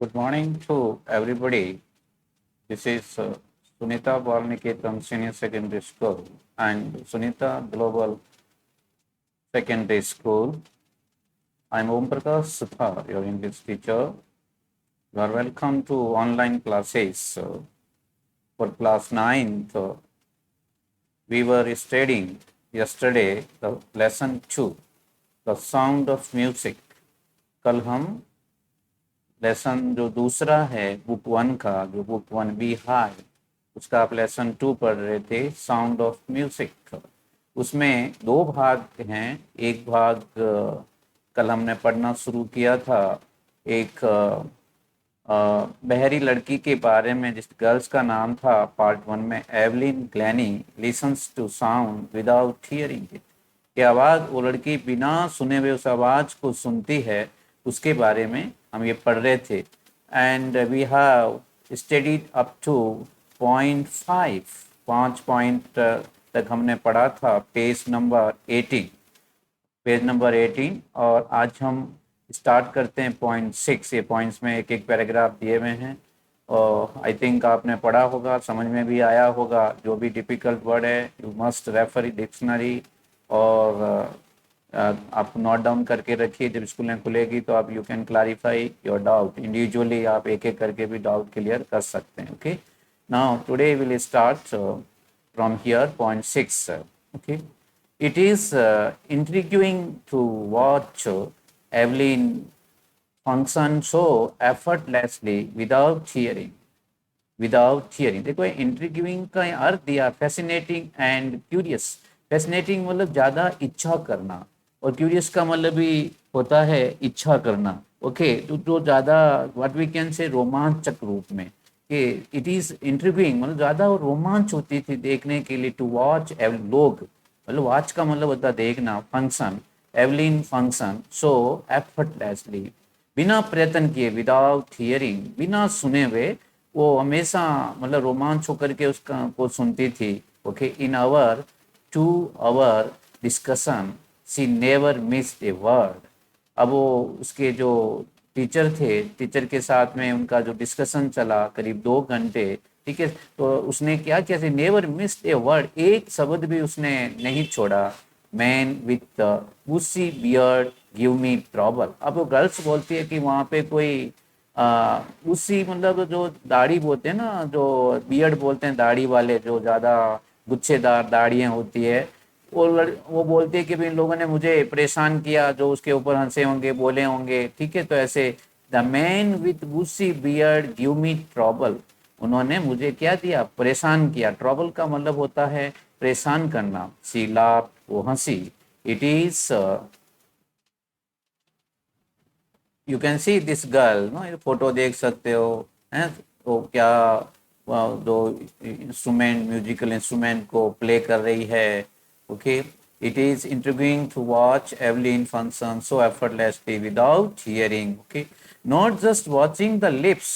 Good morning to everybody. This is Sunita Balniketan Senior Secondary School and Sunita Global Secondary School. I'm Om Prakash Sutha, your English teacher. You are welcome to online classes. For class 9th, we were studying yesterday the lesson 2, the sound of music. कल हम lesson जो दूसरा है book 1 का, जो book 1 B है, उसका आप लेसन 2 पढ़ रहे थे, साउंड ऑफ म्यूजिक। उसमें दो भाग हैं। एक भाग कल हमने पढ़ना शुरू किया था, एक बहरी लड़की के बारे में, जिस गर्ल्स का नाम था पार्ट 1 में, Evelyn Glennie listens to sound without hearing it. कि आवाज़, वो लड़की बिना सुने हुए उस आवाज़ को सुनती है, उसके बारे में हम ये पढ़ रहे थे। And we have studied up to point 5 point तक हमने पढ़ा था, पेज नंबर 18। और आज हम स्टार्ट करते हैं पॉइंट 6। ये पॉइंट्स में एक एक पैराग्राफ दिए हुए हैं और आई थिंक आपने पढ़ा होगा, समझ में भी आया होगा। जो भी डिफ़िकल्ट वर्ड है यू मस्ट रेफर डिक्शनरी, और आप नोट डाउन करके रखिए। जब स्कूलें खुलेगी तो आप you can clarify your doubt individually, आप एक एक करके भी डाउट क्लियर कर सकते हैं। Okay, now today will start from here point 6। Okay, it is intriguing to watch Evelyn function so effortlessly without hearing. देखो, इंट्रीग्यूइंग का अर्थ दिया फैसिनेटिंग एंड क्यूरियस। फैसिनेटिंग मतलब ज़्यादा इच्छा करना, और क्यूरियस का मतलब भी होता है इच्छा करना। ओके, तो ज़्यादा व्हाट वी कैन से रोमांचक रूप में, कि इट इज़ इंट्रीग्यूइंग मतलब ज़्यादा रोमांच होती थी देखने के लिए। टू वॉच लोग, मतलब वॉच का मतलब होता है देखना। Function, Evelyn function so effortlessly, बिना प्रयत्न किए, विदाउट हियरिंग, बिना सुने हुए, वो हमेशा मतलब रोमांच होकर के उसका को सुनती थी। Okay, in our 2 hour discussion she never missed a word. अब वो उसके जो टीचर थे, टीचर के साथ में उनका जो डिस्कशन चला करीब 2 घंटे, ठीक है, तो उसने क्या किया, नेवर मिस्ड ए वर्ड, एक शब्द भी उसने नहीं छोड़ा। Man with Bussy beard give me trouble. अब वो गर्ल्स बोलती है कि वहाँ पे कोई उसी मतलब जो दाढ़ी बोलते हैं ना, जो बियर्ड बोलते हैं, दाढ़ी वाले, जो ज़्यादा गुच्छेदार दाढ़ियाँ होती है, वो बोलती है कि भाई इन लोगों ने मुझे परेशान किया, जो उसके ऊपर हंसे होंगे, बोले होंगे, ठीक है। तो ऐसे the man with Bussy beard give me trouble, उन्होंने मुझे क्या दिया, परेशान किया। ट्रबल का मतलब होता है परेशान करना। सी लाफ, वो हंसी। It is you can see this girl, no, ये फोटो देख सकते हो, हैं। तो क्या जो इंस्ट्रूमेंट, म्यूजिकल इंस्ट्रूमेंट को प्ले कर रही है। Okay, it is intriguing to watch Evelyn function so effortlessly without hearing. Okay, not just watching the lips.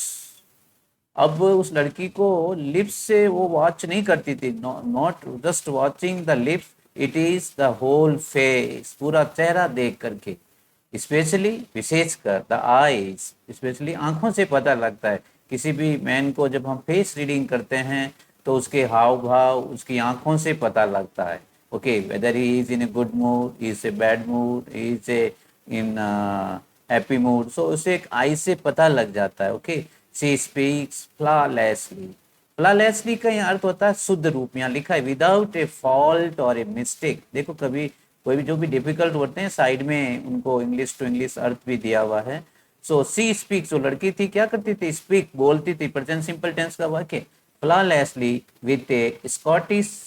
अब उस लड़की को लिप्स से वो वॉच नहीं करती थी, not just watching the lips, it is the whole face, पूरा चेहरा देख करके। स्पेशली, विशेषकर द आईज, स्पेशली आंखों से पता लगता है किसी भी मैन को। जब हम फेस रीडिंग करते हैं तो उसके हाव भाव, उसकी आंखों से पता लगता है। Okay, whether he is in a good mood, is a bad mood, is a in happy mood, so उसे एक आई से पता लग जाता है। Okay, she speaks flawlessly. Flawlessly का यहाँ अर्थ होता है शुद्ध रूप, यहाँ लिखा है विदाउट ए फॉल्ट और ए मिस्टेक। देखो, कभी कोई भी जो भी डिफिकल्ट होते हैं साइड में उनको इंग्लिश टू इंग्लिश अर्थ भी दिया हुआ है। सो सी स्पीक्स, जो लड़की थी क्या करती थी, स्पीक, बोलती थी, प्रेजेंट सिंपल टेंस का वाक्य, flawlessly with A Scottish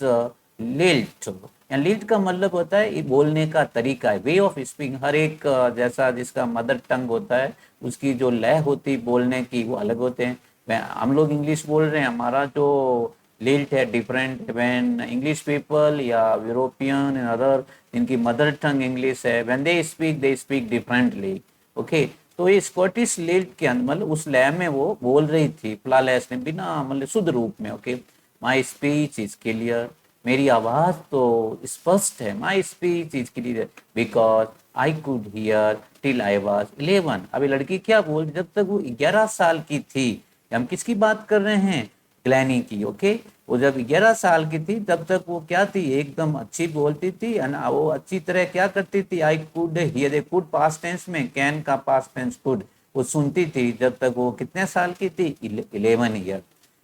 lilt. Lilt का मतलब होता है ये बोलने का तरीका है, वे ऑफ स्पीकिंग। हर एक जैसा जिसका मदर टंग होता है, उसकी जो लय होती बोलने की वो अलग होते हैं। हम लोग इंग्लिश बोल रहे हैं, हमारा जो लिल्ट है डिफरेंट व्हेन इंग्लिश पीपल या यूरोपियन एंड अदर, इनकी मदर टंग इंग्लिश है, when they speak differently. Okay, तो ये स्कॉटिश लिल्ट के अंदर मतलब उस लय में वो बोल रही थी फ्लॉलेस में, बिना मतलब शुद्ध रूप में। Okay, my speech is clear, मेरी आवाज़ तो स्पष्ट है, my speech is clear because I could here till I was 11। अभी लड़की क्या बोल, जब तक वो 11 साल की थी। हम किसकी बात कर रहे हैं, ग्लैनी की। ओके, वो जब 11 साल की थी तब तक वो क्या थी, एकदम अच्छी बोलती थी, वो अच्छी तरह क्या करती थी, I could hear, could past tense में, कैन का पास्ट टेंस कुड, वो सुनती थी जब तक वो कितने साल की थी, 11 ईयर।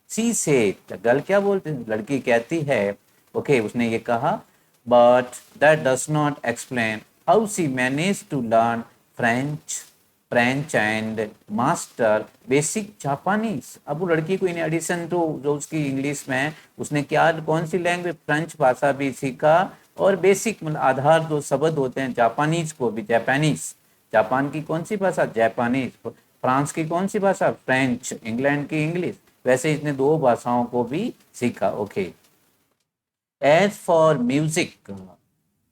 सी से गर्ल क्या बोलती, लड़की कहती है, ओके उसने ये कहा, but that does not explain how she manage to learn French French and master basic Japanese. अब वो लड़की को इन एडिशन टू जो उसकी इंग्लिश में उसने क्या, कौन सी लैंग्वेज, फ्रेंच भाषा भी सीखा, और बेसिक मतलब आधार जो शब्द होते हैं जापानीज को भी, जापानीज, जापान की कौन सी भाषा, जापानीज, फ्रांस की कौन सी भाषा, फ्रेंच, इंग्लैंड की इंग्लिश, वैसे इसने 2 भाषाओं को भी सीखा। ओके, एज फॉर म्यूजिक,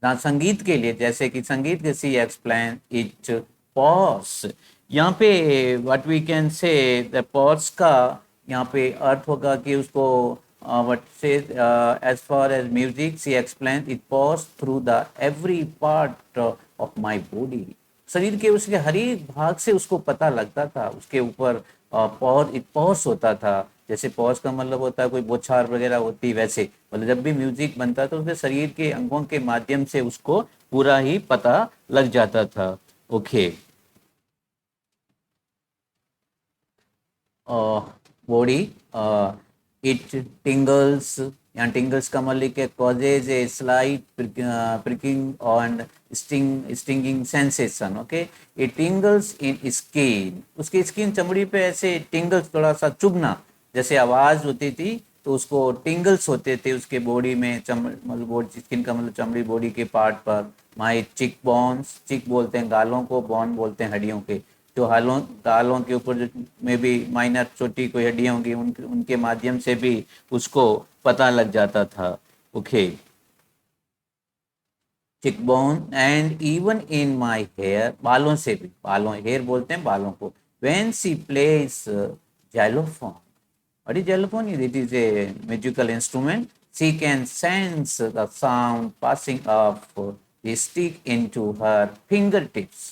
ना संगीत के लिए, जैसे कि संगीत के, सी एक्सप्लेन इट पॉज। यहाँ पे what we can say the pours का यहाँ पे अर्थ होगा कि उसको what say, as far as music she explain it pours through the every part of my body. शरीर के उसके हर एक भाग से उसको पता लगता था, उसके ऊपर पॉज, इट पॉज होता था। जैसे पॉज का मतलब होता है कोई बौछार वगैरह होती, वैसे मतलब जब भी म्यूजिक बनता था उसके शरीर के अंगों के माध्यम से उसको पूरा ही पता लग जाता था। ओके, बॉडी, इट टिंगल्स, यहाँ टिंगल्स का मतलब क्या, causes a slight pricking and stinging sensation. Okay, it टिंगल्स in skin, उसकी स्किन चमड़ी पे ऐसे टिंगल्स, थोड़ा सा चुभना, जैसे आवाज होती थी तो उसको टिंगल्स होते थे उसके बॉडी में, मतलब बॉडी, स्किन का मतलब चमड़ी, बॉडी के पार्ट पर। माई चिक बोन्स, चिक बोलते हैं गालों को, बोन बोलते हैं हड्डियों के, जो हालों गालों के ऊपर जो में भी माइनर छोटी कोई हड्डियाँ होंगी, उनके माध्यम से भी उसको पता लग जाता था। Okay, cheek bone and even in my hair, बालों से भी, बालों, हेयर बोलते हैं बालों को। When she place xylophone, what is xylophone? It is a musical instrument. She can sense the sound passing off the stick into her fingertips.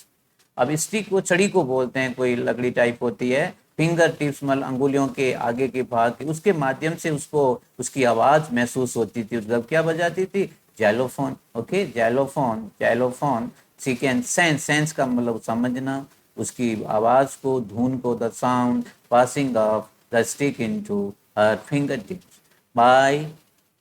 अब stick वो छड़ी को बोलते हैं, कोई लकड़ी टाइप होती है, फिंगर टिप्स मतलब अंगुलियों के आगे के भाग के, उसके माध्यम से उसको उसकी आवाज महसूस होती थी, जब क्या बजाती थी, xylophone. Okay, xylophone, xylophone, she can sense, sense का मतलब समझना, उसकी आवाज को, धुन को, the sound passing of the stick into her finger tips by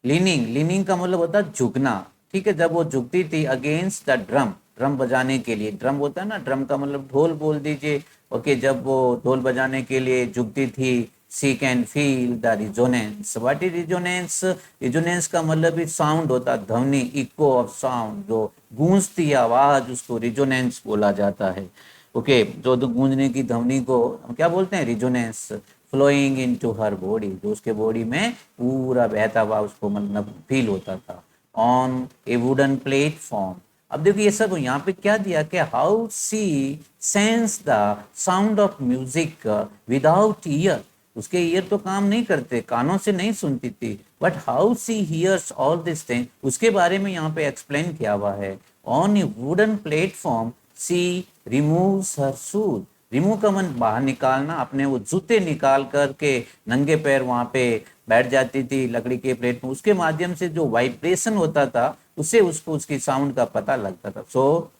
leaning, leaning का मतलब होता है झुकना। ठीक है, जब वो झुकती थी अगेंस्ट द ड्रम, ड्रम बजाने के लिए, ड्रम होता है ना, ड्रम का मतलब ढोल बोल दीजिए। ओके, जब वो ढोल बजाने के लिए झुकती थी, she can feel the resonance. What is resonance, resonance का मतलब भी साउंड होता है, ध्वनि, इको ऑफ साउंड, जो गूंजती आवाज, उसको रिजोनेंस बोला जाता है। ओके, जो गूंजने की ध्वनि को क्या बोलते हैं, resonance. Flowing into her body, जो उसके बॉडी में पूरा बहता हुआ उसको मतलब फील होता था। ऑन ए वुडन प्लेटफॉर्म, अब देखो ये सब यहाँ पे क्या दिया कि how she sense the sound of music without ear, उसके ईयर तो काम नहीं करते, कानों से नहीं सुनती थी, but how she hears all this thing, उसके बारे में यहाँ पे एक्सप्लेन किया हुआ है। On a wooden platform she removes her shoes, remove का मन बाहर निकालना, अपने वो जूते निकाल करके नंगे पैर वहां पे बैठ जाती थी लकड़ी के प्लेट में, उसके माध्यम से जो वाइब्रेशन होता था उससे उसको उसकी साउंड का पता लगता था। So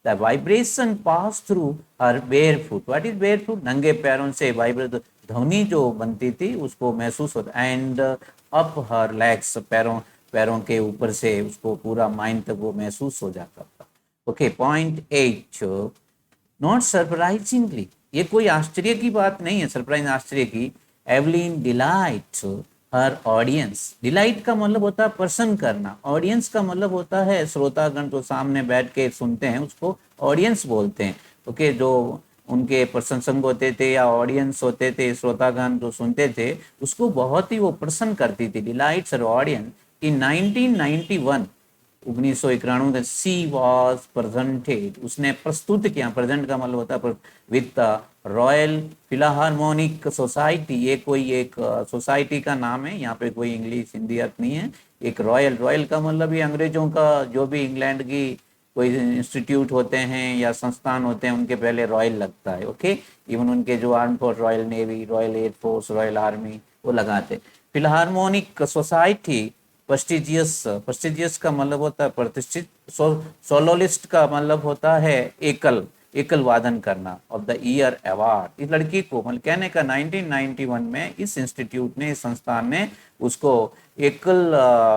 the vibration pass through her bear foot, what is bear foot, नंगे पैरों से वाइब्रेट, ध्वनि जो बनती थी उसको महसूस होता, एंड अप हर लेग्स, पैरों पैरों के ऊपर से उसको पूरा माइंड तक वो महसूस हो जाता था। ओके, पॉइंट 8, नॉट सरप्राइजिंगली, ये कोई आश्चर्य की बात नहीं है, सरप्राइज आश्चर्य की, एवलिन डिलाइट हर ऑडियंस, डिलाइट का मतलब होता है प्रसन्न करना, ऑडियंस का मतलब होता है श्रोतागण जो सामने बैठ के सुनते हैं उसको ऑडियंस बोलते हैं। ओके, जो उनके प्रशंसक होते थे या ऑडियंस होते थे, श्रोतागण जो सुनते थे उसको बहुत ही वो प्रसन्न करती थी, डिलाइट्स हर ऑडियंस। इन 1991, 1991 में सी वॉज प्रेजेंटेड, उसने प्रस्तुत किया, प्रेजेंट का मतलब होता है विद रॉयल फिलाहार्मोनिक सोसाइटी, ये कोई एक सोसाइटी का नाम है, यहाँ पे कोई इंग्लिश हिंदी अर्थ नहीं है। एक रॉयल, रॉयल का मतलब ये अंग्रेजों का जो भी इंग्लैंड की कोई इंस्टीट्यूट होते हैं या संस्थान होते हैं उनके पहले रॉयल लगता है, ओके। इवन उनके जो arm force, royal navy, royal air force, royal army, वो लगाते। फिलहार्मोनिक सोसाइटी प्रेस्टिजियस, प्रेस्टिजियस का मतलब होता है प्रतिष्ठित, सोलोलिस्ट का मतलब होता है एकल, एकल वादन करना, ऑफ द ईयर अवार्ड। इस लड़की को मतलब कहने का 1991 में इस इंस्टीट्यूट ने, इस संस्थान ने उसको एकल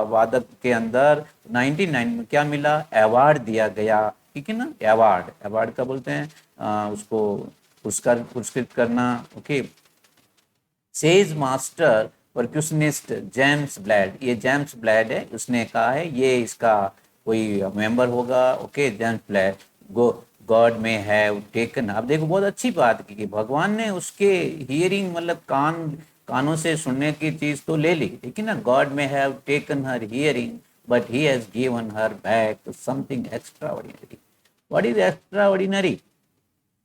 वादक के अंदर 99 में क्या मिला, अवार्ड दिया गया, ठीक है ना। अवार्ड, अवार्ड का बोलते हैं उसको पुरस्कार, पुरस्कृत करना, okay. Says master percussionist James Blade, ये जेम्स ब्लैड है, उसने कहा है ये इसका कोई मेंबर होगा, okay, James Blade. Go God may have taken, अब देखो बहुत अच्छी बात की कि भगवान ने उसके हियरिंग मतलब कानों से सुनने की चीज तो ले ली, ठीक है ना। God may have taken her hearing but he has given her back something extra ordinary. What is extra ordinary?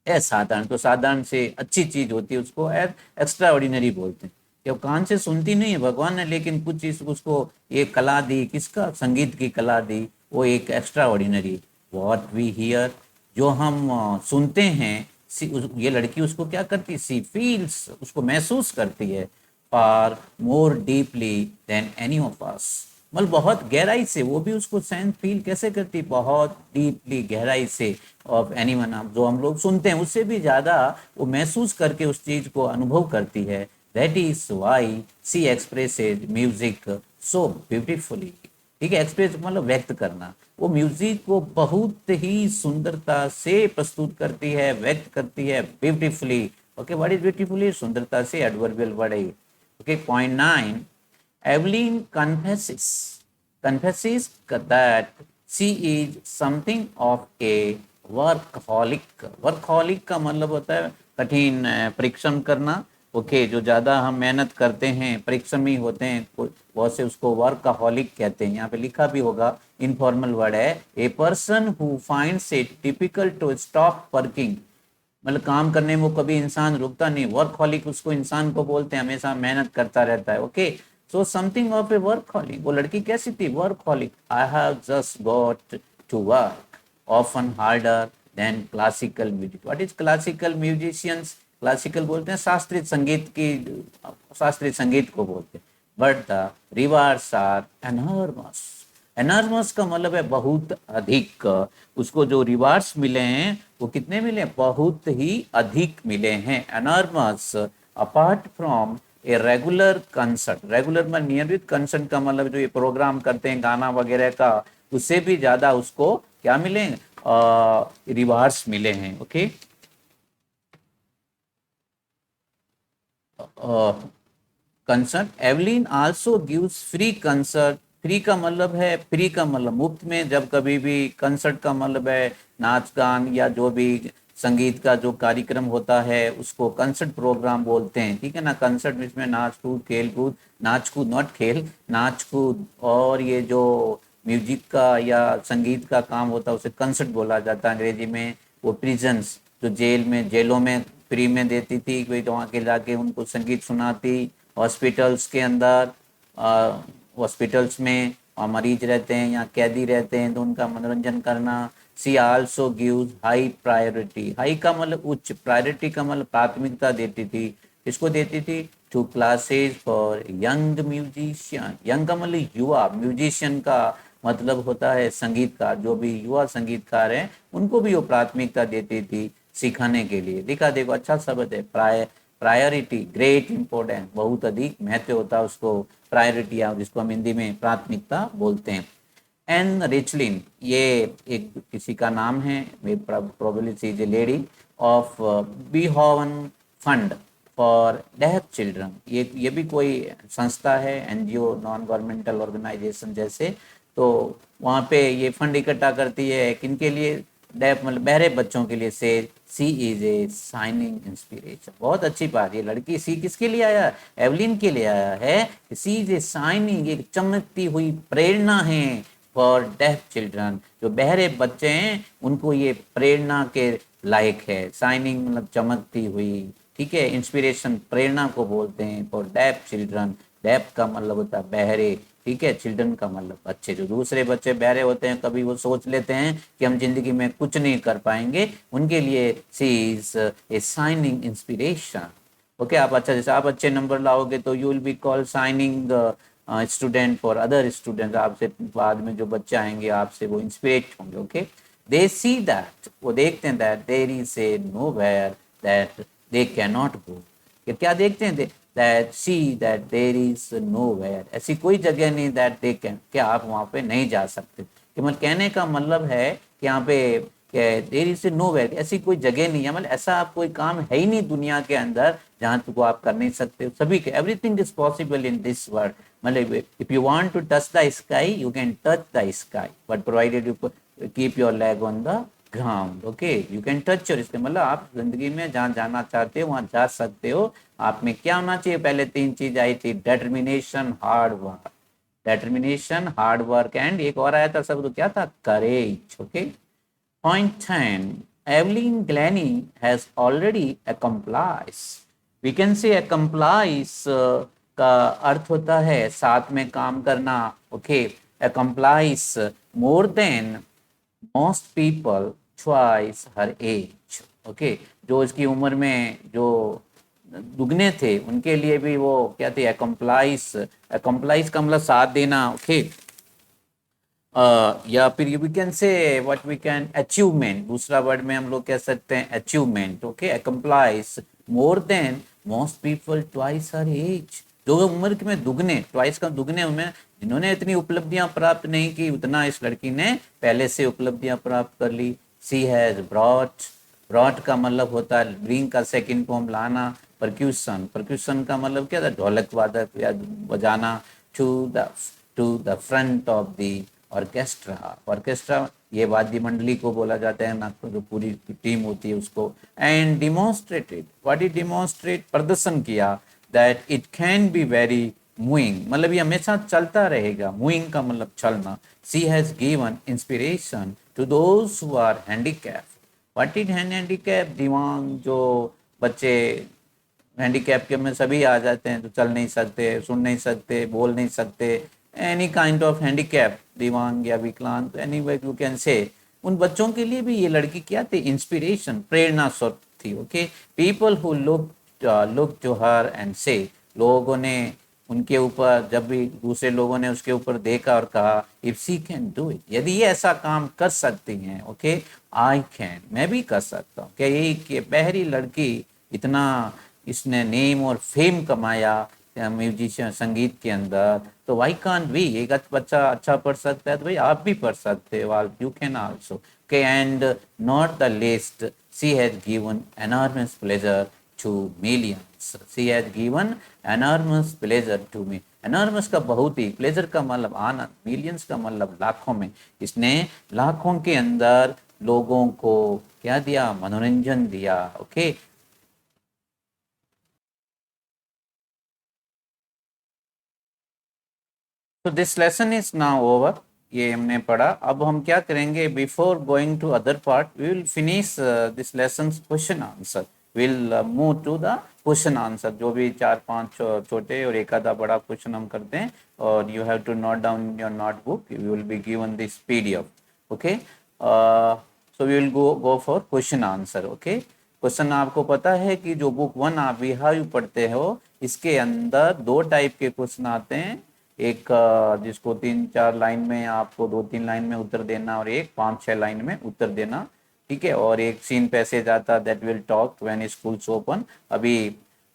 साधारण, तो साधारण से अच्छी चीज होती है उसको एक्स्ट्रा ऑर्डिनरी बोलते हैं। कि वो कान से सुनती नहीं है भगवान ने, लेकिन कुछ चीज उसको एक कला दी, किसका, संगीत की कला दी, वो एक extraordinary. What we hear, जो हम सुनते हैं, ये लड़की उसको क्या करती, सी फील्स, उसको महसूस करती है, far more deeply than any of us, मतलब बहुत गहराई से, वो भी उसको सेंस फील कैसे करती, बहुत डीपली, गहराई से, ऑफ एनीवन, जो हम लोग सुनते हैं उससे भी ज्यादा वो महसूस करके उस चीज को अनुभव करती है। That is why she expressed music so beautifully, ठीक है। एक्सप्रेस मतलब व्यक्त करना, वो म्यूजिक को बहुत ही सुंदरता से प्रस्तुत करती है, व्यक्त करती है beautifully, okay. What is beautifully, सुंदरता से, एडवर्बियल वर्ड है, okay. Point 9, Evelyn confesses that she is something of a workaholic। Workaholic का मतलब होता है कठिन परिश्रम करना, ओके। जो ज्यादा हम मेहनत करते हैं, परिश्रमी होते हैं, बहुत से उसको वर्कहॉलिक कहते हैं। यहाँ पे लिखा भी होगा, इनफॉर्मल वर्ड है, a person who finds it difficult to stop working, मतलब काम करने में वो कभी इंसान रुकता नहीं, वर्कहॉलिक उसको इंसान को बोलते हैं, हमेशा मेहनत करता रहता है, okay. So something of a workaholic, वो लड़की कैसी थी, workaholic. I have just got to work often harder than classical music. What is classical musicians, classical बोलते हैं शास्त्रीय संगीत की, शास्त्रीय संगीत को बोलते हैं। But the rewards are enormous, enormous का मतलब है बहुत अधिक, उसको जो रिवार्ड्स मिले हैं वो कितने मिले, बहुत ही अधिक मिले हैं, enormous. Apart from a regular concert, regular में नियमित, कंसर्ट का मतलब जो ये प्रोग्राम करते हैं गाना वगैरह का, उससे भी ज्यादा उसको क्या मिले, रिवार्ड्स मिले हैं, okay. Concert, Evelyn also gives free concert, free का मतलब है, फ्री का मतलब मुफ्त में, जब कभी भी, कंसर्ट का मतलब है नाच गान या जो भी संगीत का जो कार्यक्रम होता है उसको कंसर्ट प्रोग्राम बोलते हैं, ठीक है ना। कंसर्ट इसमें नाच कूद, खेल कूद, नाच कूद नॉट खेल, नाच कूद, और ये जो म्यूजिक का या संगीत का काम होता है उसे कंसर्ट बोला जाता है अंग्रेजी में। वो प्रिजन्स, जो जेल में, जेलों में फ्री में देती थी, कोई वहाँ के जाके उनको संगीत सुनाती। हॉस्पिटल्स के अंदर, हॉस्पिटल्स में मरीज रहते हैं या कैदी रहते हैं तो उनका मनोरंजन करना। She also gives high priority, high का मतलब उच्च, प्रायोरिटी का मतलब प्राथमिकता देती थी, किसको देती थी, two classes for young musician. Young का मतलब युवा, म्यूजिशियन का मतलब होता है संगीतकार, जो भी युवा संगीतकार हैं उनको भी वो प्राथमिकता देती थी सिखाने के लिए। देखा, देखो अच्छा शब्द है, प्रायोरिटी, ग्रेट इंपॉर्टेंस, बहुत अधिक महत्व होता है उसको, प्रायोरिटी, जिसको हम हिंदी में प्राथमिकता बोलते हैं। एन रिचलिन, ये एक किसी का नाम है, probably is a lady, of Beethoven fund for deaf children, ये भी कोई संस्था है, एनजीओ, नॉन गवर्नमेंटल ऑर्गेनाइजेशन जैसे। तो वहाँ पे ये फंड इकट्ठा करती है किनके लिए, डेफ मतलब बहरे बच्चों के लिए। से सी इज ए शाइनिंग इंस्पिरेशन, बहुत अच्छी बात, ये लड़की सी किसके लिए आया, एवलिन के लिए आया है। सी इज ए शाइनिंग, एक चमकती हुई प्रेरणा है, फॉर डेफ चिल्ड्रन, जो बहरे बच्चे हैं उनको ये प्रेरणा के लायक है। शाइनिंग मतलब चमकती हुई, ठीक है। इंस्पिरेशन प्रेरणा को बोलते हैं। फॉर डेफ चिल्ड्रन, डेफ का मतलब होता है बहरे, ठीक है। चिल्ड्रन का मतलब बच्चे। जो दूसरे बच्चे बहरे होते हैं, कभी वो सोच लेते हैं कि हम जिंदगी में कुछ नहीं कर पाएंगे, उनके लिए she is a shining inspiration. Okay, आप अच्छा, जैसे आप अच्छे नंबर लाओगे तो you will be called shining student for other student. आपसे बाद में जो बच्चे आएंगे आपसे वो इंस्पिरेट होंगे। ओके, दे सी दैट, वो देखते हैं that there is a nowhere that they can not go. क्या देखते हैं? That she that there is nowhere, ऐसी कोई जगह नहीं दैट दे कैन, क्या आप वहाँ पे नहीं जा सकते। कि मतलब कहने का मतलब है कि यहाँ पे देयर इज नो वेयर, ऐसी कोई जगह नहीं है, मतलब ऐसा आप कोई काम है ही नहीं दुनिया के अंदर जहाँ को आप कर नहीं सकते हो। सभी के everything is possible in this world. मतलब if you want to touch the sky you can touch the sky, but provided you keep your leg on the ground. Okay, you can touch your sky, मतलब आप जिंदगी में जहाँ जाना चाहते हो वहाँ जा सकते हो। आप में क्या होना चाहिए? पहले 3 चीज आई थी, determination, hard work. Determination, hard work and एक और आया था शब्द, क्या था? Courage. Okay, Point 10. Evelyn Glennie has already accomplished. We can say accomplish का अर्थ होता है साथ में काम करना। Okay, accomplish more than most people twice her age। Okay, जो उसकी उम्र में जो दुगने थे उनके लिए भी वो क्या थे? accomplish। accomplish का मतलब साथ देना। ओके, या फिर we can say what we can achievement, दूसरा वर्ड में हम लोग कह सकते हैं achievement. Okay, accomplished more than most people twice her age, जो उम्र के में दुगने, ट्वाइस का दुगने में जिन्होंने इतनी उपलब्धियां प्राप्त नहीं की उतना इस लड़की ने पहले से उपलब्धियां प्राप्त कर ली। सी हैज ब्रॉट, ब्रॉट का मतलब होता है ब्रिंग का सेकंड फॉर्म लाना। परक्यूशन, परक्यूशन का मतलब क्या था? ढोलक वादक या बजाना। To the front of the orchestra, orchestra ये वाद्य मंडली को बोला जाता है ना, जो पूरी टीम होती है उसको। And demonstrated, what is demonstrate? प्रदर्शन किया। That it can be very moving, मतलब ये हमेशा चलता रहेगा। मूविंग का मतलब चलना। She has given inspiration to those who are handicap. What is handicap? दिव्यांग, जो बच्चे हैंडीकैप के में सभी आ जाते हैं, जो चल नहीं सकते, सुन नहीं सकते, बोल नहीं सकते, एनी काइंड ऑफ हैंडीकैप, दिव्यांग या विकलांग, any way you can say. उन बच्चों के लिए भी ये लड़की क्या थी? इंस्पिरेशन, प्रेरणा स्रोत थी। Okay, people who look to her and say, लोगों ने उनके ऊपर, जब भी दूसरे लोगों ने उसके ऊपर देखा और कहा if she can do it, यदि ये ऐसा काम कर सकती हैं, ओके, आई कैन, मैं भी कर सकता हूँ। क्या यही कि बहरी लड़की इतना इसने नेम और फेम कमाया म्यूजिशियन, संगीत के अंदर, तो वाई कांट वी, एक बच्चा अच्छा पढ़ सकता है तो भाई आप भी पढ़ सकते हो, you can also. Okay, and not the least, she has given enormous pleasure to millions. She has given enormous pleasure to me, enormous का बहुत ही, प्लेजर का मतलब आनंद, मिलियंस का मतलब लाखों में। इसने लाखों के अंदर लोगों को क्या दिया? मनोरंजन दिया। ओके, तो this lesson is now over. ये हमने पढ़ा। अब हम क्या करेंगे? Before going to other part we will finish this lesson question answer. Will move to the question answer, जो भी 4-5 छोटे और एक आधा बड़ा क्वेश्चन हम करते हैं, और you have to note down in your notebook, you will be given this PDF. Okay, so we will go for question answer. Okay, question आपको पता है कि जो बुक 1 आप बिहार पढ़ते हो, इसके अंदर 2 टाइप के क्वेश्चन आते हैं। एक जिसको 3-4 लाइन में आपको 2-3 लाइन में उत्तर देना, और एक 5-6 लाइन में उत्तर देना, ठीक है। और एक सीन पैसेज आता है, that will talk when schools open. अभी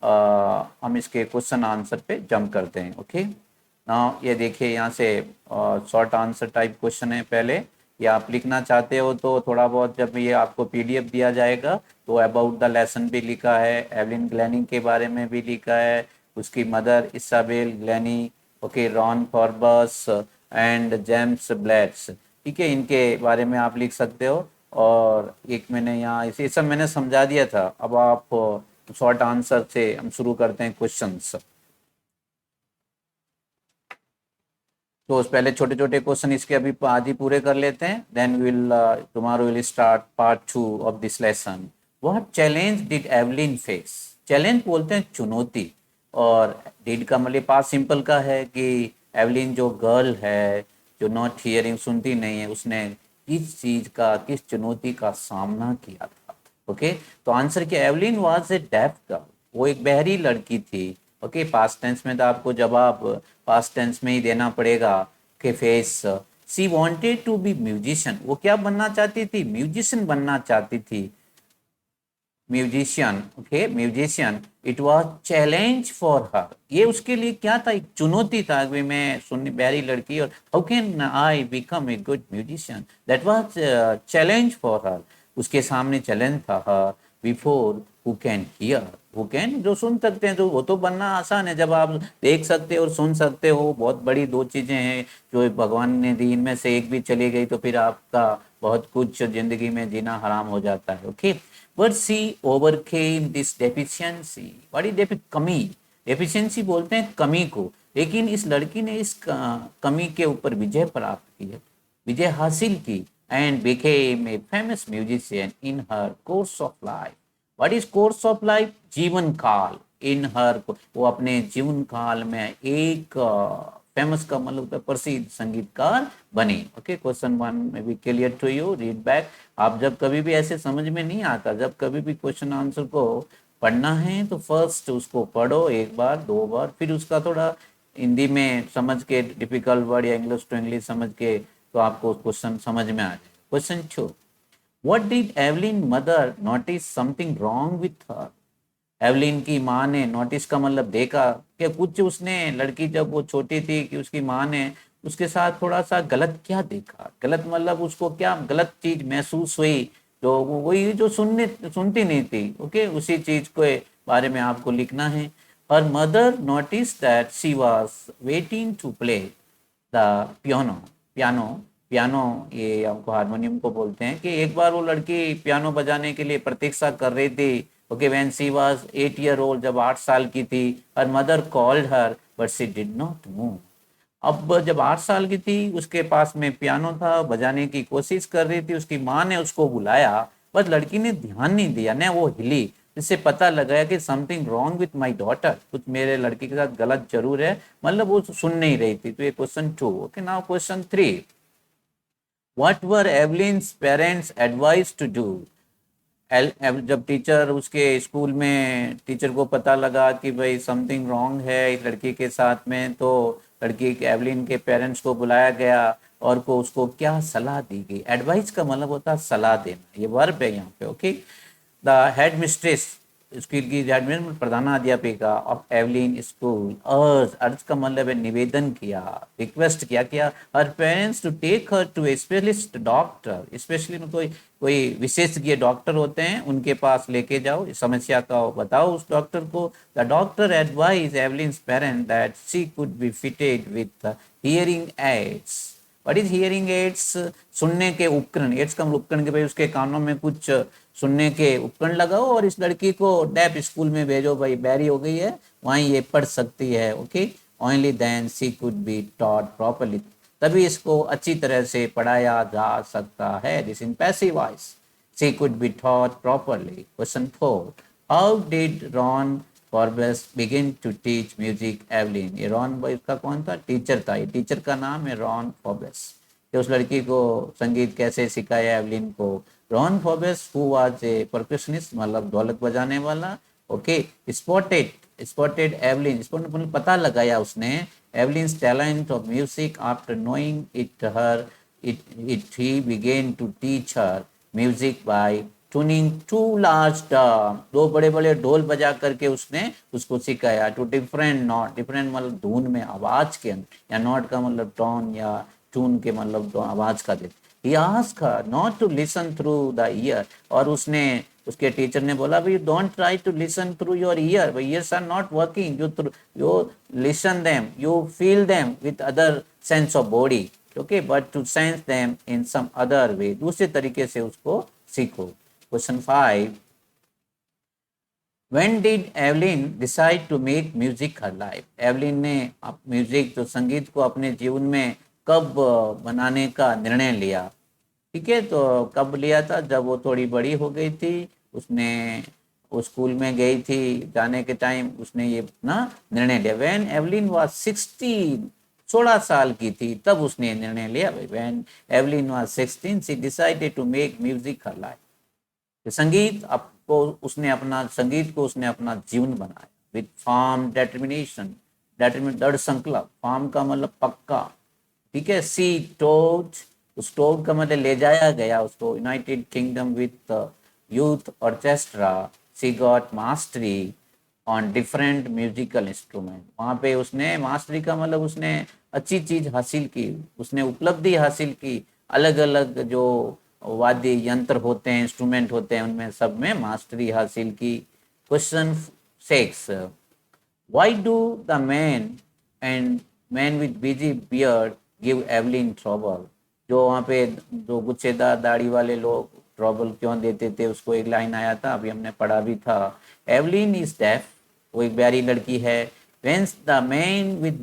हम इसके क्वेश्चन आंसर पे जंप करते हैं। ओके, ना ये देखिए यहाँ से शॉर्ट आंसर टाइप क्वेश्चन है पहले। या आप लिखना चाहते हो तो थोड़ा बहुत, जब ये आपको पीडीएफ दिया जाएगा तो अबाउट द लेसन भी लिखा है, एवलिन ग्लैनी के बारे में भी लिखा है, उसकी mother Isabel Glennie, okay, Ron Forbes and James Blades, ठीक है, इनके बारे में आप लिख सकते हो। और एक मैंने यहाँ इसे सब मैंने समझा दिया था। अब आप शॉर्ट आंसर से हम शुरू करते हैं क्वेश्चंस। तो पहले छोटे छोटे क्वेश्चन इसके अभी आज ही पूरे कर लेते हैं, then will tomorrow will start part 2 of this lesson. What challenge did Evelyn face? Challenge बोलते हैं चुनौती, और डिड का मतलब पास्ट सिंपल का है कि एवलिन जो गर्ल है, जो नॉट हियरिंग, सुनती नहीं है, उसने किस चीज का, किस चुनौती का सामना किया था। ओके, तो आंसर क्या, Evelyn was a deaf girl, वो एक बहरी लड़की थी। ओके, पास्ट टेंस में तो आपको जवाब पास्ट टेंस में ही देना पड़ेगा कि face. She wanted to be musician, वो क्या बनना चाहती थी, म्यूजिशियन बनना चाहती थी, musician. Okay, musician. It was challenge for her, ये उसके लिए क्या था, एक चुनौती था कि मैं सुनने प्यारी लड़की और how can I become a good musician, that was challenge for हर। उसके सामने चैलेंज था हर before who can hear, who can, जो सुन सकते हैं, तो वो तो बनना आसान है, जब आप देख सकते हो और सुन सकते हो, बहुत बड़ी दो चीजें हैं जो भगवान ने दी, इनमें से एक भी चली गई तो फिर आपका बहुत कुछ जिंदगी में जीना हराम हो जाता है। Okay, but she overcame this deficiency। बड़ी कमी, डेफिशिएंसी बोलते हैं कमी को, लेकिन इस लड़की ने इस कमी के ऊपर विजय प्राप्त की है, विजय हासिल की, and became a famous musician in her course of life। What is course of life, जीवन काल, इन हर, वो अपने जीवन काल में एक फेमस का मतलब होता है प्रसिद्ध संगीतकार बनी। ओके, क्वेश्चन 1 में B clear to you, read back. आप जब कभी भी ऐसे समझ में नहीं आता, जब कभी भी क्वेश्चन आंसर को पढ़ना है तो फर्स्ट उसको पढ़ो एक बार दो बार, फिर उसका थोड़ा हिंदी में समझ के, डिफिकल्ट वर्ड या इंग्लिश टू इंग्लिश समझ के, तो आपको क्वेश्चन समझ में आ जाए। Question 2, What did Evelyn mother notice something wrong with her? Evelyn की माँ ने, नोटिस का मतलब देखा, कि कुछ उसने, लड़की जब वो छोटी थी, कि उसकी माँ ने उसके साथ थोड़ा सा गलत क्या देखा, गलत मतलब उसको क्या गलत चीज महसूस हुई, जो वो वही जो सुनती नहीं थी। ओके, उसी चीज के बारे में आपको लिखना है। Her mother notice that she was waiting to play the piano, piano, piano ये हमको हारमोनियम को बोलते हैं, कि एक बार वो लड़की पियानो बजाने के लिए प्रतीक्षा कर रही थी। Okay, when she was 8 year old, जब 8 साल की थी, her mother called her but she did not move. अब जब 8 साल की थी, उसके पास में पियानो था, बजाने की कोशिश कर रही थी, उसकी माँ ने उसको बुलाया, बस लड़की ने ध्यान नहीं दिया, न वो हिली, जिससे पता लगाया कि something wrong with my daughter, कुछ मेरे लड़की के साथ गलत जरूर है, मतलब वो सुन नहीं रही थी। तो ये question 2। Okay, now question 3, what were Evelyn's parents advised to do? जब टीचर उसके स्कूल में, टीचर को पता लगा कि भाई समथिंग रॉन्ग है इस लड़की के साथ में, तो लड़की के, एवलिन के पेरेंट्स को बुलाया गया और को उसको क्या सलाह दी गई। एडवाइस का मतलब होता है सलाह देना, ये वर्ब है यहाँ पे। Okay, the headmistress, school की हेडमिस्ट्रेस, प्रधानाध्यापिका ऑफ एवलिन स्कूल, अर्ज का मतलब है निवेदन किया, रिक्वेस्ट किया, क्या, her parents to take her to a specialist doctor, specially कोई कोई विशेषज्ञ डॉक्टर होते हैं, उनके पास लेके जाओ, इस समस्या का बताओ उस डॉक्टर को। The doctor advise Evelyn's parent that she could be fitted with hearing aids. What is hearing aids? सुनने के उपकरण, एड्स का उपकरण के भाई उसके कानों में कुछ सुनने के उपकरण लगाओ और इस लड़की को डेफ स्कूल में भेजो, भाई बैरी हो गई है, वहीं ये पढ़ सकती है। Okay, only then she could be taught properly, तभी इसको अच्छी तरह से पढ़ाया जा सकता है। This in passive voice, she could be taught properly. Question 4, how did Ron Forbes begin to teach music Evelyn? ये रॉन भाई उसका कौन था, टीचर था, ये टीचर का नाम है रॉन फॉर्बेस, कि उस लड़की को संगीत कैसे सिखाया एवलिन को। Ron Forbes who was a percussionist, मतलब ढोलक बजाने वाला। ओके, स्पॉटेड एवलिन, स्पॉटेड मतलब पता लगाया उसने, Evelyn's talent of music after knowing it her, it he began to teach her music by tuning to large drum, दो बड़े बड़े ढोल बजा करके उसने उसको सिखाया। टू डिफरेंट नॉट, डिफरेंट मतलब धुन में, आवाज के अंदर, या नॉट का मतलब टोन या टून के मतलब तो आवाज का देते। He asked her not to listen through the ear, और उसने, उसके टीचर ने बोला भाई don't try to listen through your ear, भाई ears are not working, you listen them, you feel them with other sense of body. Okay, but to sense them in some other way, दूसरे तरीके से उसको सीखो। Question 5, When did Evelyn decide to make music her life? Evelyn ने music तो संगीत को अपने जीवन में कब बनाने का निर्णय लिया? ठीक है, तो कब लिया था? जब वो थोड़ी बड़ी हो गई थी, उसने वो स्कूल में गई थी, जाने के टाइम उसने ये ना निर्णय लिया। व्हेन एवलिन वाज 16, 16 साल की थी तब उसने ये निर्णय लिया। When Evelyn was 16 she decided to make music her life. संगीत को उसने अपना जीवन बनाया। विद फर्म डिटर्मिनेशन, दृढ़ संकल्प, फर्म का मतलब पक्का, ठीक है। सी टोज, उस टोज का मतलब ले जाया गया उसको United Kingdom with youth orchestra. She got mastery on different musical instrument. वहाँ पे उसने मास्टरी का मतलब उसने अच्छी चीज हासिल की, उसने उपलब्धि हासिल की। अलग अलग जो वाद्य यंत्र होते हैं, इंस्ट्रूमेंट होते हैं, उनमें सब में मास्टरी हासिल की। Question 6, why do the man with busy beard give Evelyn trouble? जो वहाँ पे जो गुच्छेदार दाढ़ी वाले लोग ट्रबल क्यों देते थे, उसको एक लाइन आया था, अभी हमने पढ़ा भी था। एवलिन इज डेफ, वो एक प्यारी लड़की है। Whence the man with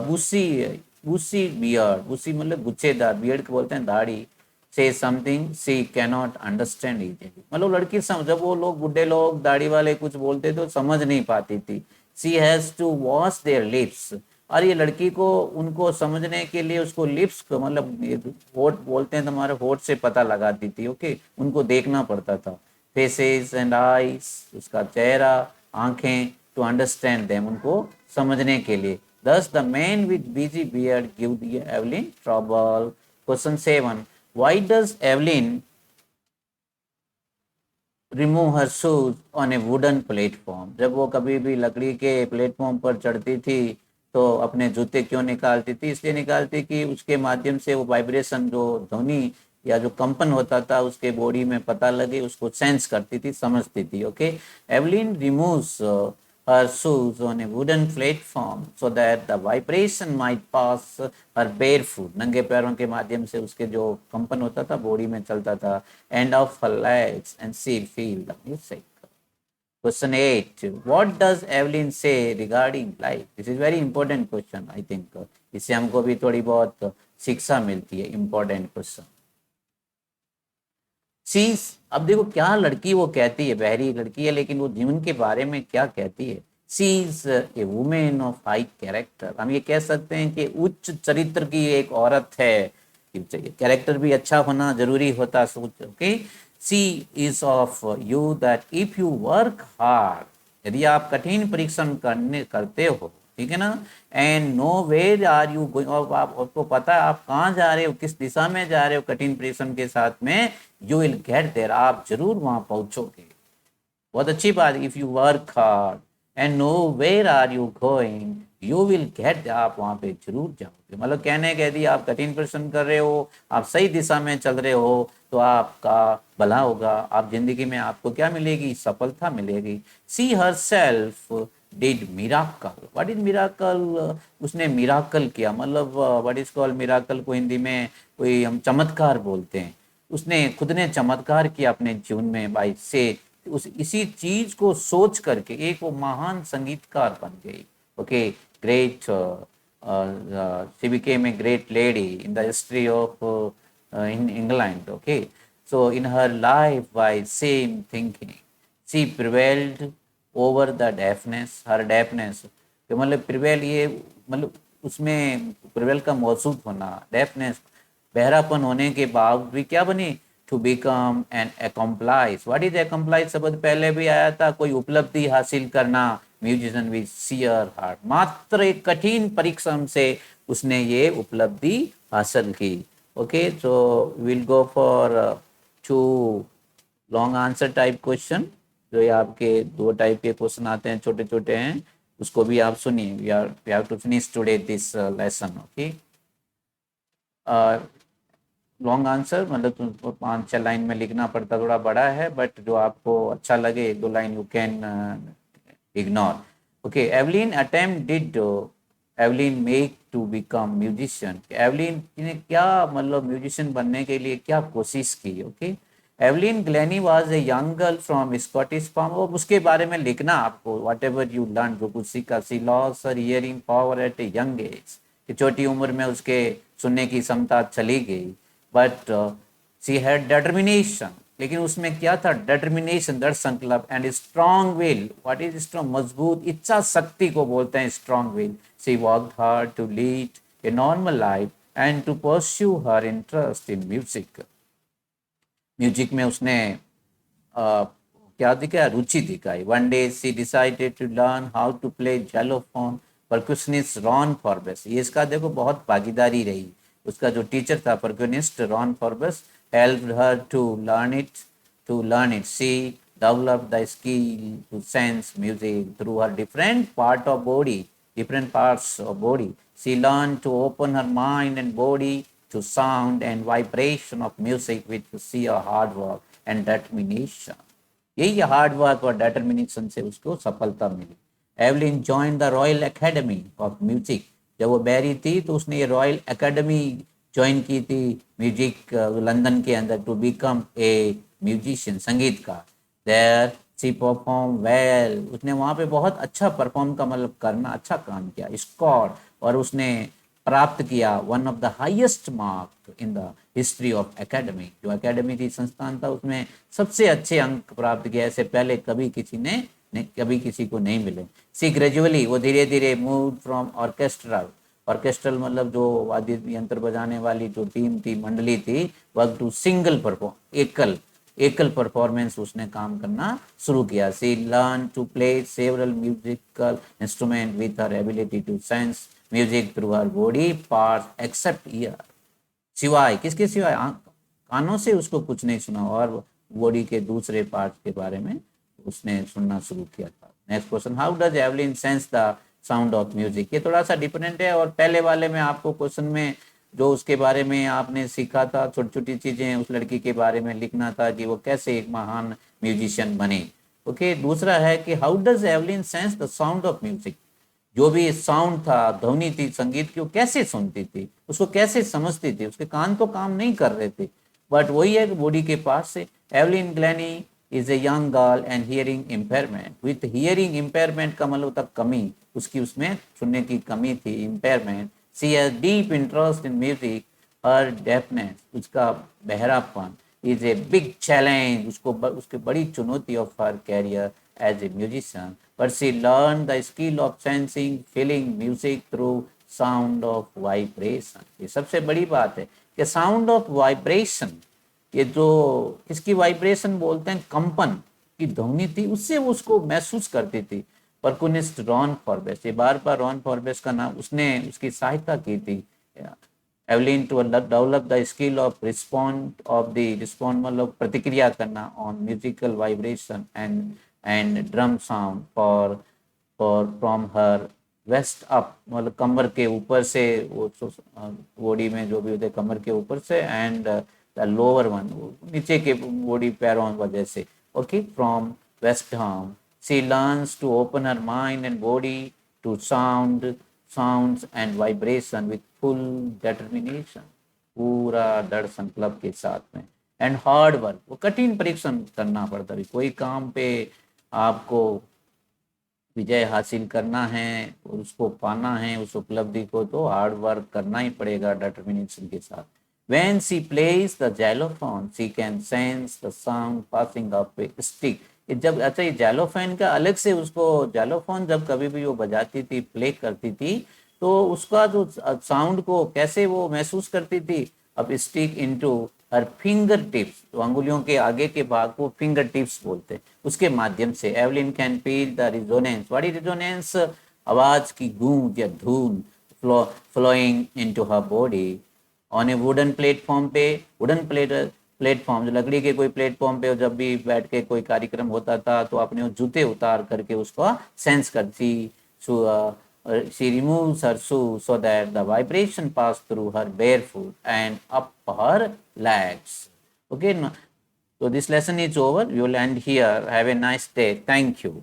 bushy bushy beard, bushy मतलब गुच्छेदार, बियर्ड को बोलते हैं दाढ़ी, say something she cannot understand easily. मतलब लड़की जब वो लोग बुढ़े लोग दाढ़ी वाले कुछ बोलते तो समझ नहीं पाती थी। She has to watch their lips, और ये लड़की को उनको समझने के लिए उसको लिप्स को मतलब होठ बोलते हैं, तुम्हारे होठ से पता लगाती थी। ओके, उनको देखना पड़ता था। फेसेस एंड आईज, उसका चेहरा, आंखें, टू अंडरस्टैंड देम, उनको समझने के लिए। Thus the man with busy beard give the Evelyn trouble. Question 7. Why does Evelyn remove her shoes on a wooden platform? जब वो कभी भी लकड़ी के प्लेटफॉर्म पर चढ़ती थी तो अपने जूते क्यों निकालती थी? इसलिए निकालती कि उसके माध्यम से वो वाइब्रेशन, जो ध्वनि या जो कंपन होता था उसके बॉडी में पता लगे, उसको सेंस करती थी, समझती थी। Okay, Evelyn removes her shoes on a wooden platform so that the vibration might pass her barefoot, नंगे पैरों के माध्यम से उसके जो कंपन होता था बॉडी में चलता था, end of her legs and she feel the music. Question 8. What does Evelyn say regarding life? This is very important question, I think. इससे हमको भी थोड़ी बहुत शिक्षा मिलती है। important question. शीज, अब देखो क्या लड़की वो कहती है, बहरी लड़की है लेकिन वो जीवन के बारे में क्या कहती है। She is a women of high character. हम ये कह सकते हैं कि उच्च चरित्र की एक औरत है। कैरेक्टर भी अच्छा होना जरूरी होता सोच। Okay, she is of you that if you work hard, यदि आप कठिन परिश्रम करते हो, ठीक है ना, and know where are you going, और आपको पता है आप कहाँ जा रहे हो, किस दिशा में जा रहे हो, कठिन परिश्रम के साथ में, यू विल गेट देयर, आप जरूर वहां पहुंचोगे। बहुत अच्छी बात। If you work hard and know where are you going, you will get, आप वहां पे जरूर जाओगे। मतलब कहने कह दिया, आप कठिन परिश्रम कर रहे हो, आप सही दिशा में चल रहे हो तो आपका भला होगा, आप जिंदगी में आपको क्या मिलेगी, सफलता मिलेगी। She herself did miracle. What is miracle? उसने मिराकल किया, मतलब व्हाट इज कॉल्ड मिराकल को हिंदी में कोई हम चमत्कार बोलते हैं। उसने खुद ने चमत्कार किया अपने जीवन में बाई से, उस इसी चीज को सोच करके एक वो महान संगीतकार बन गई। Okay, great, she became a great lady in the history of in England. Okay, so in her life by same thinking she prevailed over the deafness, her deafness, कि मतलब प्रिवेल, ये मतलब उसमें प्रिवेल का मौजूद होना, डेफनेस, बहरापन होने के बावजूद भी क्या बनी, to become an accomplished. What is accomplished शब्द पहले भी आया था, कोई उपलब्धि हासिल करना। म्यूजिशियन विद सियर हार्ट, मात्र एक कठिन परिश्रम से उसने ये उपलब्धि हासिल की। Okay, so will go for 2 long answer type question. जो ये आपके 2 टाइप के क्वेश्चन आते हैं, छोटे छोटे हैं, उसको भी आप सुनिए। We have to finish today this lesson. Okay, long answer मतलब तुमको 5-6 लाइन में लिखना पड़ता, थोड़ा बड़ा है, बट जो आपको अच्छा लगे 1-2 line you can ignore. Okay, Evelyn attempt did Evelyn make to become musician. Evelyn ने क्या मतलब म्यूजिशियन बनने के लिए क्या कोशिश की। Okay, Evelyn Glennie was a young girl from Scottish farm. और उसके बारे में लिखना आपको, वट एवर यू लर्न, जो कुछ सीखा। She lost her hearing power at a young age, कि छोटी उम्र में उसके सुनने की क्षमता चली गई। बट सी हैड डिटर्मिनेशन, लेकिन उसमें क्या था, डिटर्मिनेशन, दृढ़ संकल्प, and strong will. What is strong, मजबूत इच्छा शक्ति को बोलते हैं strong will. She worked hard to lead a normal life and to pursue her interest in music. Music में उसने क्या दिखाया, रुचि दिखाई। One day she decided to learn how to play xylophone. Percussionist Ron Forbes, ये इसका देखो बहुत भागीदारी रही। उसका जो टीचर था percussionist Ron Forbes, help her to learn it. She develop the skill to sense music through her different parts of body. She learned to open her mind and body to sound and vibration of music with sheer hard work and determination. यही hard work और determination से उसको सफलता मिली। Evelyn join the Royal Academy of Music. जब वो बैरी थी तो उसने ये रॉयल एकेडमी ज्वाइन की थी म्यूजिक लंदन के अंदर, टू बिकम ए म्यूजिशियन, संगीतकार। देयर शी परफॉर्म वेल, उसने वहाँ पे बहुत अच्छा परफॉर्म का मतलब करना, अच्छा काम किया। स्कोर, और उसने प्राप्त किया one of the highest mark in the history of academy. जो एकेडमी थी, संस्थान था, उसमें सबसे अच्छे अंक प्राप्त किया, ऐसे पहले कभी किसी को नहीं मिले। सी ग्रेजुअली, वो धीरे धीरे मूव फ्रॉम ऑर्केस्ट्रल मतलब जो वाद्य यंत्र बजाने वाली जो टीम थी, मंडली थी, वर्क टू सिंगल परफॉर्म, एकल परफॉर्मेंस उसने काम करना शुरू किया। She learn to play several musical instrument with her ability to sense music through her body parts except ear. सिवाय किसके, सिवाय कानों से उसको कुछ नहीं सुना, और बॉडी के दूसरे पार्ट के बारे में उसने सुनना शुरू किया था। Next question, how does Evelyn sense the sound of music. ये थोड़ा सा डिफरेंट है, और पहले वाले में आपको क्वेश्चन में जो उसके बारे में आपने सीखा था, छोटी छोटी चीजें उस लड़की के बारे में लिखना था कि वो कैसे एक महान म्यूजिशियन बने। ओके, दूसरा है कि how does Evelyn sense the sound of music. जो भी साउंड था, ध्वनि थी संगीत की, वो कैसे सुनती थी, उसको कैसे समझती थी। उसके कान तो काम नहीं कर रहे थे, बट वही है बॉडी के पास से। Evelyn Glennie is a young girl and hearing impairment. With hearing impairment का मतलब होता कमी, उसकी उसमें सुनने की कमी थी, impairment. She has deep interest in music, her deafness, उसका बहरापन, इज ए बिग चैलेंज, उसकी बड़ी चुनौती of her career as a musician. But she learned the skill of sensing, feeling music through sound of vibration. ये सबसे बड़ी बात है कि साउंड ऑफ वाइब्रेशन, ये जो इसकी वाइब्रेशन बोलते हैं, कंपन की ध्वनि थी, उससे वो उसको महसूस करती थी। परकुनिस्ट रॉन फॉर्बेस, ये बार बार रॉन फॉर्बेस का नाम, उसने उसकी सहायता की थी। Evelyn to develop the skill of respond मतलब प्रतिक्रिया करना on musical vibration and drum sound for from her waist up, मतलब कमर के ऊपर से, वो बॉडी में जो भी होते कमर के ऊपर से, एंड द लोअर वन, नीचे के बॉडी पैरों वजह से। Okay, from waist harm she learns to open her mind and body to sounds and vibration with full determination, पूरा दृढ़ संकल्प के साथ में। एंड हार्ड वर्क, वो कठिन परिश्रम करना पड़ता है। कोई काम पे आपको विजय हासिल करना है और उसको पाना है, उस उपलब्धि को, तो हार्ड वर्क करना ही पड़ेगा डिटर्मिनेशन के साथ। When she plays the xylophone, she can sense the sound passing up a stick. जब अच्छा, ये जैलोफोन का अलग से, उसको जैलोफोन जब कभी भी वो बजाती थी, प्ले करती थी, तो उसका जो साउंड को कैसे वो महसूस करती थी। अब stick into her finger tips, तो अंगुलियों के आगे के भाग को फिंगर टिप्स बोलते हैं, उसके माध्यम से Evelyn can feel the resonance. What is resonance, आवाज की गूंज या धून flowing into her body on a wooden platform पे। प्लेटफॉर्म जो लकड़ी के कोई प्लेटफॉर्म पे जब भी बैठ के कोई कार्यक्रम होता था, तो अपने वो जूते उतार करके उसको सेंस करती। She removes her shoe so that the vibration pass through her bare foot and up her legs. Okay, so this lesson is over. We will end here. Have a nice day. Thank you.